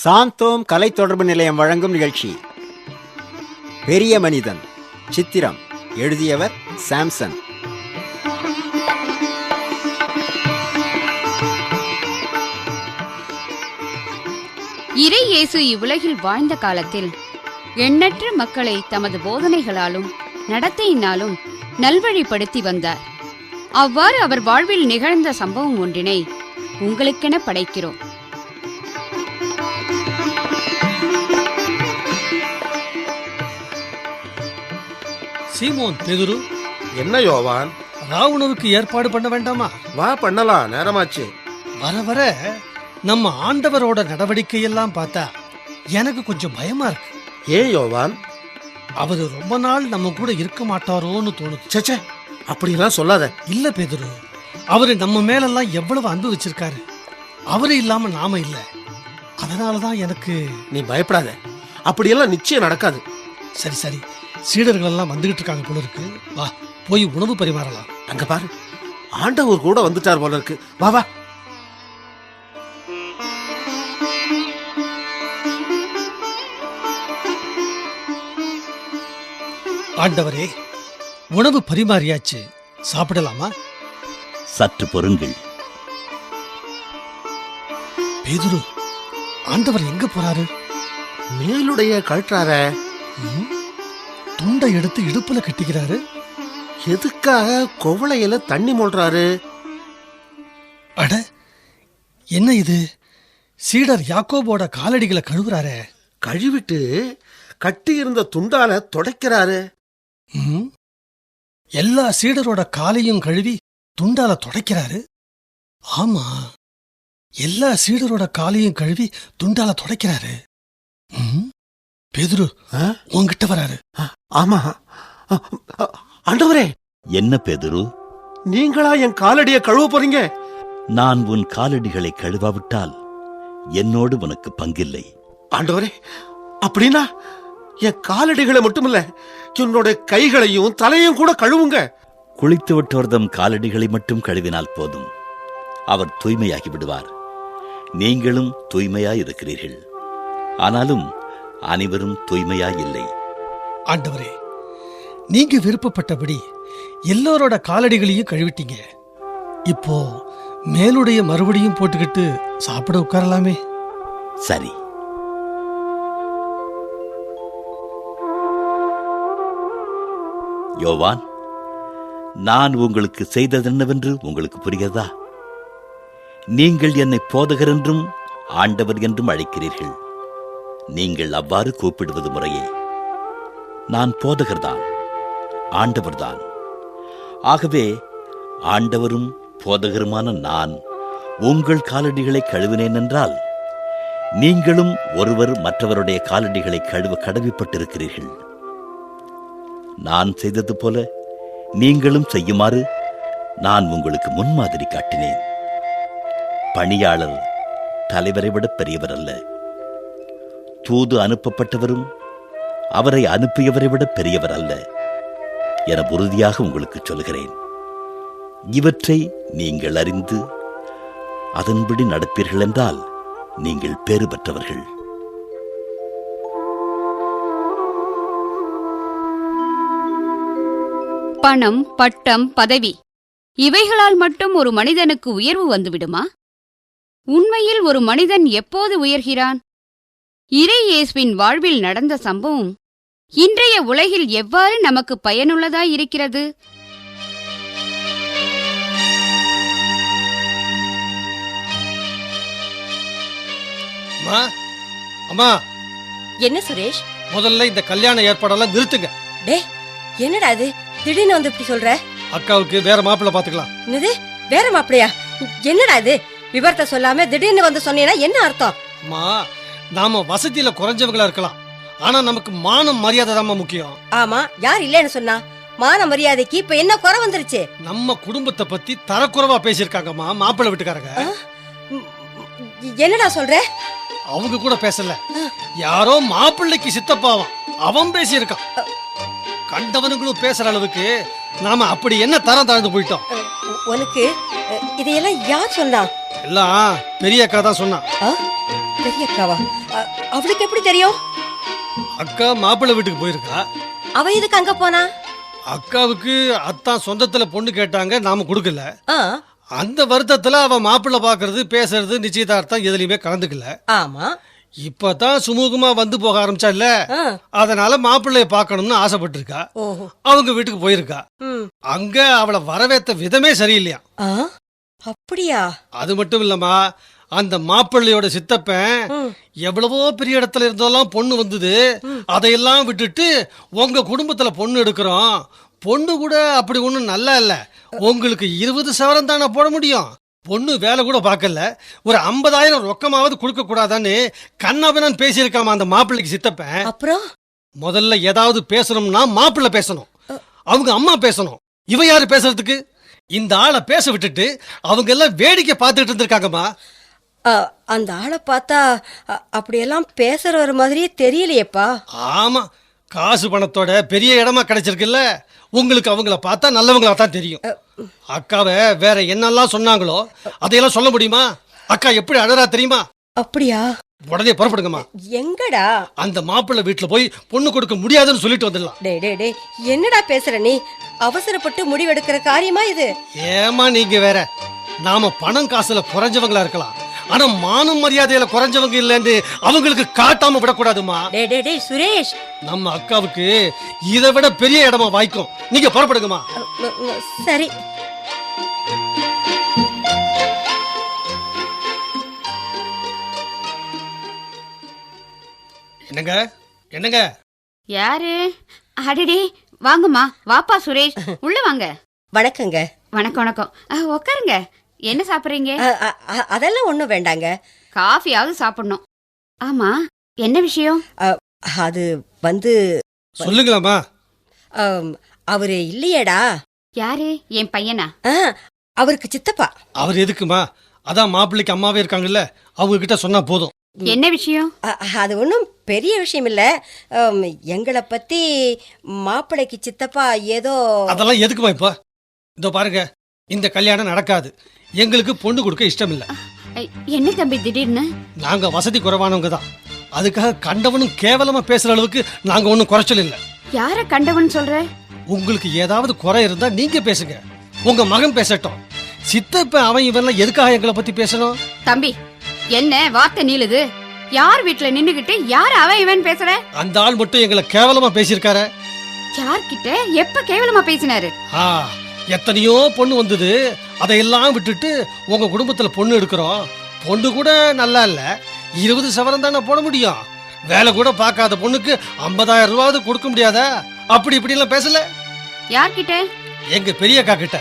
சாந்தோம் கலை தொடர்பு நிலையம் வழங்கும் நிகழ்ச்சி பெரிய மனிதன். சித்திரம் எழுதியவர் சாம்சன். இறை இயேசு இவ்வுலகில் வாழ்ந்த காலத்தில் எண்ணற்ற மக்களை தமது போதனைகளாலும் நடத்தையினாலும் நல்வழிப்படுத்தி வந்தார். அவ்வாறு அவர் வாழ்வில் நிகழ்ந்த சம்பவம் ஒன்றினை உங்களுக்கென படைக்கிறோம். சீமோன் பேதுரு, என்ன யோவான், ராவுணவுக்கு ஏற்பாடு பண்ண வேண்டாமா? வா பண்ணலாம், நேரமாச்சு. வர வர நம்ம ஆண்டவரோட நடவடிக்கையெல்லாம் பார்த்தா எனக்கு கொஞ்சம் பயமா இருக்கு. ஏன் யோவான்? அவரு ரொம்ப நாள் நம்ம கூட இருக்க மாட்டாரோன்னு தோணுது. சேச்சே, அப்படியெல்லாம் சொல்லாத. இல்ல பேதுரு, அவரு நம்ம மேலெல்லாம் எவ்வளவு அன்பு வச்சிருக்காரு. அவரு இல்லாம நாம இல்ல. அதனாலதான் எனக்கு. நீ பயப்படாத, அப்படியெல்லாம் நிச்சயம் நடக்காது. சரி சரி, சீடர்கள் எல்லாம் வந்துகிட்டு இருக்காங்க போல இருக்கு. வா போய் உணவு பரிமாறலாம். அங்க பாரு, ஆண்டவர் கூட வந்துட்டார் போல இருக்கு. வா வா. ஆண்டவரே, உணவு பரிமாறியாச்சு, சாப்பிடலாமா? சற்று பொறுங்கள். பேதுரு, ஆண்டவர் எங்க போறாரு? மேலுடைய கழற்றார. துண்டை எடுத்து இடுப்புல கட்டிக்கிறாரு. எதுக்காக குவளையில தண்ணி மூழ்றாரு? அட, என்ன இது? சீடர் யாக்கோபோட காலடிகளை கழுவுறாரே. கழுவிட்டு கட்டி இருந்த துண்டால துடைக்கிறாரு. எல்லா சீடரோட காலையும் கழுவி துண்டால துடைக்கிறாரு. ஆமா, எல்லா சீடரோட காலையும் கழுவி துண்டால துடைக்கிறாரு. பேதுரு உன்கிட்ட வராரு. ஆமா. ஆண்டவரே, என்ன பேதுரு, நீங்களா என் காலடியை கழுவ போறீங்க? நான் உன் காலடிகளை கழுவாவிட்டால் என்னோடு உனக்கு பங்கில்லை. ஆண்டவரே, அப்படின்னா என் காலடிகளை மட்டுமில்ல, என்னோட கைகளையும் தலையும் கூட கழுவுங்க. குளித்து விட்டோர்தம் காலடிகளை மட்டும் கழுவினால் போதும், அவர் தூய்மையாகி விடுவார். நீங்களும் தூய்மையாயிருக்கிறீர்கள், ஆனாலும் அனைவரும் தூய்மையாயில்லை. ஆண்டவரே, நீங்க விருப்பப்பட்டபடி எல்லோரோட காலடிகளையும் கழுவிட்டீங்க. இப்போ மேலுடைய மறுபடியும் போட்டுக்கிட்டு சாப்பிட உட்காரலாமே. சரி. யோவான், நான் உங்களுக்கு செய்ததென்னவென்று உங்களுக்கு புரிகிறதா? நீங்கள் என்னை போதகர் என்றும் ஆண்டவர் என்றும் அழைக்கிறீர்கள். நீங்கள் அவ்வாறு கூப்பிடுவது முறையே. நான் போதகர்தான், ஆண்டவர்தான். ஆகவே ஆண்டவரும் போதகருமான நான் உங்கள் காலடிகளை கழுவினேன் என்றால், நீங்களும் ஒருவர் மற்றவருடைய காலடிகளை கழுவ கடமைப்பட்டிருக்கிறீர்கள். நான் செய்தது போல நீங்களும் செய்யுமாறு நான் உங்களுக்கு முன்மாதிரி காட்டினேன். பணியாளர் தலைவரை விட பெரியவர் அல்ல. தூது அனுப்பப்பட்டவரும் அவரை அனுப்பியவரை விட பெரியவர் அல்ல என உறுதியாக உங்களுக்கு சொல்கிறேன். இவற்றை நீங்கள் அறிந்து அதன்படி நடப்பீர்கள் என்றால் நீங்கள் பேறு பெற்றவர்கள். பணம், பட்டம், பதவி இவைகளால் மட்டும் ஒரு மனிதனுக்கு உயர்வு வந்துவிடுமா? உண்மையில் ஒரு மனிதன் எப்போது உயர்கிறான்? இறை இயேசுவின் வாழ்வில் நடந்த சம்பவம் இன்றைய உலகில் எவ்வாறு நமக்கு பயனுள்ளதாய் இருக்கிறது? அம்மா, என்ன சுரேஷ், முதல்ல இந்த கல்யாண ஏற்பாடெல்லாம் நிறுத்துங்க. டே, என்னடா இது திடீர்னு வந்து இப்படி சொல்ற? அக்காவுக்கு வேற மாப்பிள்ளை பாத்துக்கலாம். என்னது, வேற மாப்பிளையா? என்னடா இது, விவரத்தை சொல்லாம திடீர்னு வந்து சொன்னீங்கன்னா என்ன அர்த்தம்? அம்மா, நாம வசதியில குறைஞ்சவங்களா இருக்கலாம், ஆனா நமக்கு மானம் மரியாதை தான் முக்கியம். ஆமா, யார் இல்லன்னு சொன்னா? மான மரியாதைக்கு இப்ப என்ன குறை வந்துருச்சு? நம்ம குடும்பத்தை பத்தி தரக்குறைவா பேசியிருக்காங்கம்மா மாப்பிள்ளை வீட்டுக்காரங்க. என்னடா சொல்ற? அவங்க கூட பேசல, யாரோ மாப்பிள்ளைக்கு சித்தப்பாவான் அவன் பேசியிருக்கான். கண்டவனுங்களும் பேசுற அளவுக்கு நாம அப்படி என்ன தரம் தாழ்ந்து போயிட்டோம்? உனக்கு இதையெல்லாம் யார் சொன்னா? எல்லாம் பெரிய அக்கா தான் சொன்னா. பெரிய அக்காவா? அவளுக்கு எப்படி தெரியும்? அக்கா மாப்பிள்ளை வீட்டுக்கு போயிருக்கா. அவ எதுக்கு அங்க போனா? அக்காவுக்கு அத்தான் சொந்தத்துல பொண்ணு கேட்டாங்க, நாம கொடுக்கல. ஆ, அந்த வருத்தத்துல அவ மாப்பிள்ளை பாக்குறது, பேசுறது, நிச்சயதார்த்தம் எதுலயுமே கலந்துக்கல. ஆமா. இப்பதான் சுமூகமா வந்து போக ஆரம்பிச்சா இல்ல, ஆ, அதனால மாப்பிள்ளைய பார்க்கணும்னு ஆசைப்பட்டிருக்கா. ஓஹோ. அவங்க வீட்டுக்கு போயிருக்கா. ம். அங்க அவளை வரவேற்ற விதமே சரியில்லையா. ஆ, அப்படியா? அது மட்டும் இல்லம்மா, அந்த மாப்பிள்ளையோட சித்தப்பன் ம். எவ்வளவோ பெரிய இடத்துல இருந்தெல்லாம் பொண்ணு வந்தது, அதையெல்லாம் விட்டுட்டு உங்க குடும்பத்துல பொண்ணு எடுக்கிறோம், பொண்ணு கூட அப்படி ஒண்ணும் நல்லா இல்ல, உங்களுக்கு 20 சவரம் தானே போட முடியும், பொண்ணு வேலை கூட பார்க்கல, ஒரு 50,000 ரொக்கமாவது கொடுக்க கூடாதான்னு கண்ணாபினான் பேசியிருக்காமா அந்த மாப்பிள்ளைக்கு சித்தப்பன். அப்புறம் முதல்ல ஏதாவது பேசணும்னா மாப்பிள்ளை பேசணும், அவங்க அம்மா பேசணும். இவ யாரு பேசுறதுக்கு? இந்த ஆளை பேச விட்டுட்டு அவங்க எல்லாம் வேடிக்கை பார்த்துட்டு இருந்திருக்காங்கம்மா. அந்த ஆளை பார்த்தா அப்படியெல்லாம் பேசுறவர் மாதிரியே தெரியலையேப்பா. ஆமா, காசு பணத்தோட பெரிய இடமா கிடைச்சிருக்குல்ல, உங்களுக்கு அவங்கள பார்த்தா நல்லவங்களா தான் தெரியும். அக்காவை வேற என்னெல்லாம் சொன்னாங்களோ அதையெல்லாம் சொல்ல முடியுமா? அக்கா எப்படி அழறா தெரியுமா? அப்படியா? உடனே புறப்படுங்கம்மா. எங்கடா? அந்த மாப்பிள்ளை வீட்டுல போய் பொண்ணு கொடுக்க முடியாதுன்னு சொல்லிட்டு வந்துடலாம். டேய் டேய் டேய், என்னடா பேசுற நீ? அவசரப்பட்டு முடிவெடுக்கிற காரியமா இது? ஏமா நீங்க வேற, நாம பணம் காசுல குறைஞ்சவங்களா இருக்கலாம், ஆனா மானம் மரியாதையில குறைஞ்சவங்க இல்லன்னு அவங்களுக்கு காட்டாம விடக்கூடாதுமா. டேய் டேய் டேய் சுரேஷ், நம்ம அக்காவுக்கு இதை விட பெரிய இடமா வாய்க்கும், நீங்க புறப்படுங்கம்மா. சரி. என்னங்க என்னங்க? யாரு? அடடே, வாங்கம்மா, வாப்பா சுரேஷ், உள்ள வாங்க. வணக்கங்க. வணக்கம் வணக்கம். உட்காருங்க. என்ன சாப்பிடுறீங்க? அதெல்லாம் ஒண்ணும் வேண்டாங்க. காஃபியாவது சாப்பிடணும். ஆமா, என்ன விஷயம்? அது வந்து சொல்லுங்களாமா. அவரு இல்லையேடா. யாரு? என் பையனா? அவருக்கு சித்தப்பா. அவர் எதுக்குமா? அதான் மாப்பிள்ளைக்கு அம்மாவே இருக்காங்கல்ல, அவங்க கிட்ட சொன்னா போதும். என்ன விஷயம்? அது ஒன்றும் பெரிய விஷயம் இல்ல. எங்களை பத்தி மாப்பிள்ளைக்கு சித்தப்பா ஏதோ. அதெல்லாம் எதுக்குமா இப்ப? இதோ பாருங்க, இந்த கல்யாணம் நடக்காது, எங்களுக்கு பொண்ணு கொடுக்க இஷ்டம் இல்ல. என்ன தம்பி திடீர்னு? நாங்க வசதி குறைவானவங்க தான், அதுக்காக கண்டவனும் கேவலமா பேசுற அளவுக்கு நாங்க ஒண்ணும் குறைச்சல் இல்ல. யார கண்டவன் சொல்ற? உங்களுக்கு ஏதாவது குறை இருந்தா நீங்க பேசுங்க, உங்க மகன் பேசட்டும். சித்தப்ப அவன் இவெல்லாம் எதுக்காக எங்களை பத்தி பேசணும்? தம்பி, என்ன வார்த்தை நீளுது? யார் வீட்டுல நின்னுகிட்டு யார் அவன் இவன் பேசுற? அந்த ஆள் மட்டும் எங்களை கேவலமா பேசியிருக்காரு. யார்கிட்ட எப்ப கேவலமா பேசினாரு? எத்தனையோ பொண்ணு வந்தது, அதையெல்லாம் விட்டுட்டு உங்க குடும்பத்துல பொண்ணு எடுக்கிறோம், பொண்ணு கூட நல்லா இல்ல, 20 சவரம் தானே போட முடியும், வேலை கூட பார்க்காத பொண்ணுக்கு 50,000 ரூபாவது கொடுக்க முடியாதா? அப்படி இப்படி எல்லாம் பேசல. யார்கிட்ட? எங்க பெரிய அக்கா கிட்ட.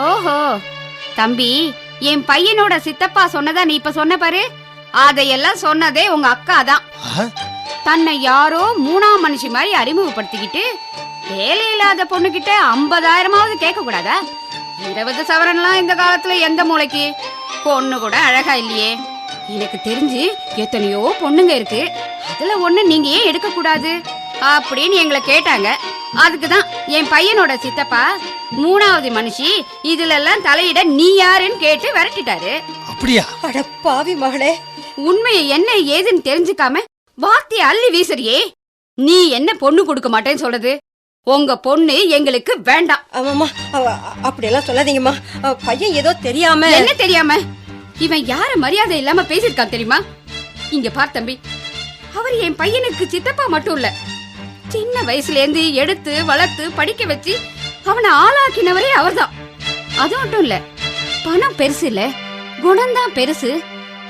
ஓஹோ தம்பி, என் பையனோட சித்தப்பா சொன்னதா நீ இப்ப சொன்ன பாரு, அதையெல்லாம் சொன்னதே உங்க அக்கா தான். தன்னை யாரோ 3ஆம் மனுஷி மாதிரி அறிமுகப்படுத்திக்கிட்டு வேலை இல்லாத பொண்ணு கிட்ட 50,000ஆவது கேட்க கூடாதா? 20 சவரன்லாம் இந்த காலத்துல எந்த மூளைக்கு? பொண்ணு கூட அழகா இல்லையே. எனக்கு தெரிஞ்சு எத்தனையோ பொண்ணுங்க இருக்கு, அதுல ஒண்ணு நீங்க ஏன் எடுக்க கூடாது அப்படின்னு எங்களை கேட்டாங்க. அதுக்குதான் என் பையனோட சித்தப்பா 3ஆவது மனுஷி இதுல எல்லாம் தலையிட நீ யாருன்னு கேட்டு விரட்டிட்டாரு. அப்படியா? அட பாவி மகளே, உண்மையை என்ன ஏதுன்னு தெரிஞ்சுக்காம வார்த்தையை அள்ளி வீசுறியே. நீ என்ன பொண்ணு கொடுக்க மாட்டேன்னு சொல்றது? உங்க பொண்ணு எங்களுக்கு வேண்டாம். ஆமாம்மா, அப்படியெல்லாம் சொல்லாதீங்கம்மா. பையன் ஏதோ தெரியாம. என்ன தெரியாம? இவன் யார மரியாதை இல்லாம பேசிருக்கான் தெரியுமா? இங்க பார் தம்பி, அவர் என் பையனுக்கு சித்தப்பா மட்டும் இல்ல, சின்ன வயசுல இருந்து எடுத்து வளர்த்து படிக்க வச்சு அவனை ஆளாக்கினவரே அவர்தான். அது மட்டும் இல்ல, பணம் பெருசு இல்ல, குணம்தான் பெருசு.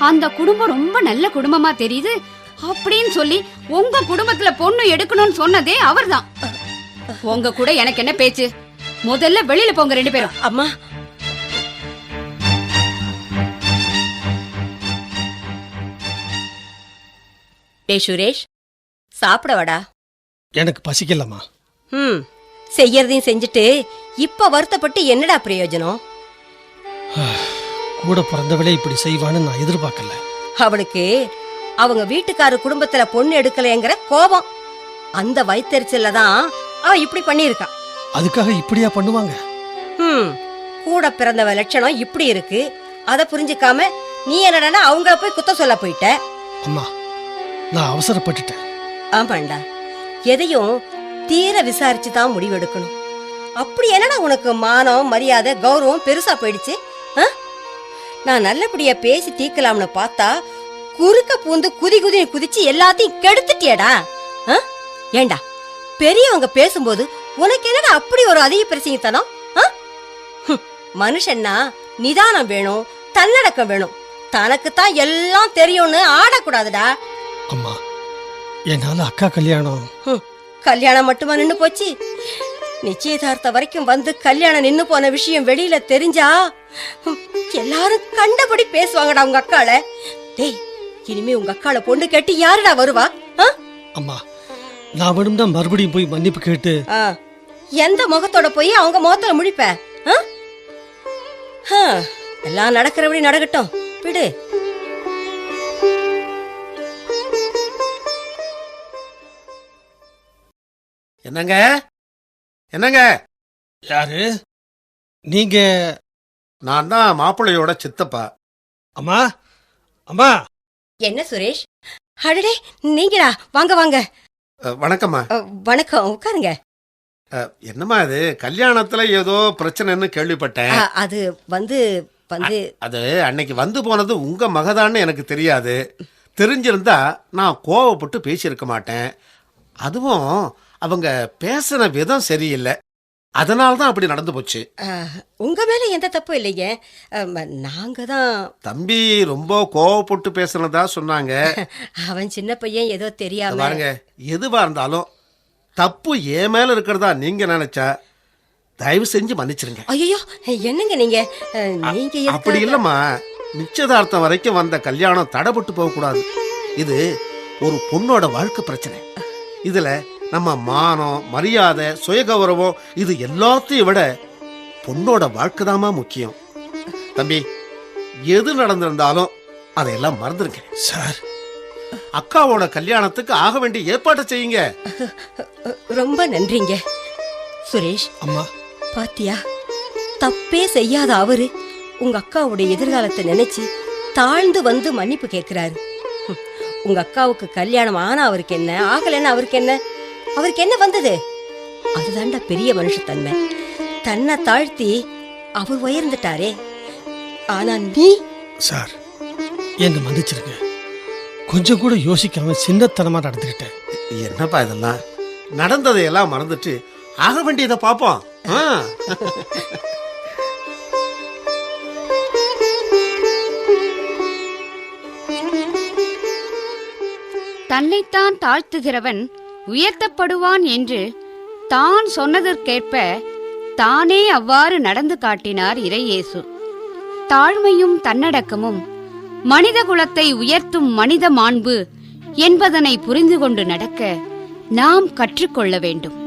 அந்த குடும்பம் ரொம்ப நல்ல குடும்பமா தெரியுது அப்படின்னு சொல்லி உங்க குடும்பத்துல பொண்ணு எடுக்கணும்னு சொன்னதே அவர்தான். உங்க கூட எனக்கு என்ன பேச்சு? முதல்ல வெளியில போங்க 2 பேரும். அம்மா, டேய் சுரேஷ், சாப்பிட வாடா. எனக்கு பசிக்கலம்மா. செய்யறதையும் செஞ்சுட்டு இப்ப வருத்தப்பட்டு என்னடா பிரயோஜனம்? கூட பிறந்தவளே இப்படி செய்வான்னு நான் எதிர்பார்க்கல. அவனுக்கு அவங்க வீட்டுக்கார குடும்பத்துல பொண்ணு எடுக்கலைங்கிற கோபம், அந்த வயித்தெரிச்சல்ல தான் அவன் இப்படி பண்ணியிருக்கான். அதுக்காக இப்படியா பண்ணுவாங்க? கூட பிறந்தவ லட்சணம் இப்படி இருக்கு, அத புரிஞ்சுக்காம நீ என்னடா அவங்கள போய் குத்த சொல்ல போயிட்ட. அம்மா, நான் அவசரப்பட்டுட்டேன். ஆமாண்டா, எதையும் தீர விசாரிச்சு தான் முடிவெடுக்கணும். அப்படி என்னடா உனக்கு மானம் மரியாதை கௌரவம் பெருசா போயிடுச்சு? நான் நல்லபடியா பேசி தீர்க்கலாம்னு பார்த்தா குறுக்க பூந்து குதிச்சு எல்லாத்தையும் கெடுத்துட்டியடா. ஏண்டா, பெரியவங்க பேசும்போது உனக்கு என்னடா அப்படி ஒரு அதிக பிரச்சனைத்தனம்? மனுஷன்னா நிதானம் வேணும், தன்னடக்கம் வேணும். தனக்குத்தான் எல்லாம் தெரியும்னு ஆடக்கூடாதுடா. அம்மா, என்னால அக்கா கல்யாணம் மட்டுமா நின்னு போச்சு? நிச்சயதார்த்தம் வரைக்கும் வந்து கல்யாணம் நின்னு போன விஷயம் வெளியில தெரிஞ்சா எல்லாரும் கண்டபடி பேசுவாங்கடா உங்க அக்கால. டேய், இனிமே உங்க அக்கால பொண்ணு கேட்டு யாருடா வருவா? அம்மா, நான் வேணும்னா மறுபடியும் போய் மன்னிப்பு கேட்டு எந்த முகத்தோட போய் அவங்க முகத்துல முழிப்ப? எல்லாம் நடக்கிறபடி நடக்கட்டும், விடு. என்னங்க என்னங்க? யாரு நீங்க? நான் தான் மாப்பிள்ளையோட சித்தப்பா. அம்மா, அம்மா. என்ன சுரேஷ்? அடடே, நீங்களா? வாங்க வாங்க. வணக்கம்மா. வணக்கம், உட்காருங்க. என்னம்மா இது, கல்யாணத்துல ஏதோ பிரச்சனைன்னு கேள்விப்பட்டேன். அது வந்து அது அன்னைக்கு வந்து போனது உங்க மகதான்னு எனக்கு தெரியாது. தெரிஞ்சிருந்தா நான் கோவப்பட்டு பேசியிருக்க மாட்டேன். அதுவும் அவங்க பேசின விதம் சரியில்லை, அதனால்தான் அப்படி நடந்து போச்சு. உங்க மேல எந்த தப்பும் இல்லைங்க. நாங்க தான். தம்பி ரொம்ப கோவப்பட்டு பேசுனதா சொன்னாங்க. அவன் சின்ன பையன், ஏதோ தெரியாம. பாருங்க, எதுவா இருந்தாலும் தப்பு ஏன் மேல இருக்கிறதா நீங்க நினைச்சா தயவு செஞ்சு மன்னிச்சிருங்க. ஐயோ, என்னங்க நீங்க? நீங்க அப்படி இல்லம்மா, நிச்சயதார்த்தம் வரைக்கும் வந்த கல்யாணம் தடைபட்டு போக கூடாது. இது ஒரு பொண்ணோட வாழ்க்கை பிரச்சனை. இதுல நம்ம மானம் மரியாதை சுயகௌரவம் இது எல்லாத்தையும் விட பொண்ணோட வாழ்க்கை தாமா முக்கியம். தம்பி, எது நடந்திருந்தாலும் அதையெல்லாம் மறந்துருங்க சார். அக்காவோட கல்யாணத்துக்கு ஆக வேண்டிய ஏற்பாட்டை செய்யுங்க. ரொம்ப நன்றிங்க சுரேஷ். அம்மா, பாத்தியா, தப்பே செய்யாத அவரு உங்க அக்காவுடைய எதிர்காலத்தை நினைச்சு தாழ்ந்து வந்து மன்னிப்பு கேட்கிறாரு. உங்க அக்காவுக்கு கல்யாணம் ஆனா அவருக்கு என்ன, ஆகலன்னா அவருக்கு என்ன? அவருக்கு என்ன வந்தது? அதுதான்டா பெரிய மனுஷத்தன்மை. தன்னை தாழ்த்தி அவர் உயர்ந்துட்டாரே. ஆனா நீ சார், என்ன மன்னிச்சிருங்க. கொஞ்சம் கூட யோசிக்காம சின்னத்தனமா நடந்துக்கிட்டேன். என்னப்பா இதெல்லாம்? நடந்ததையெல்லாம் மறந்துட்டு ஆக வேண்டியதை பார்ப்போம். தன்னைத்தான் தாழ்த்துகிறவன் உயர்த்தப்படுவான் என்று தான் சொன்னதற்கேற்ப தானே அவ்வாறு நடந்து காட்டினார் இறையேசு. தாழ்மையும் தன்னடக்கமும் மனித குலத்தை உயர்த்தும் மனித மாண்பு என்பதனை புரிந்து கொண்டு நடக்க நாம் கற்றுக்கொள்ள வேண்டும்.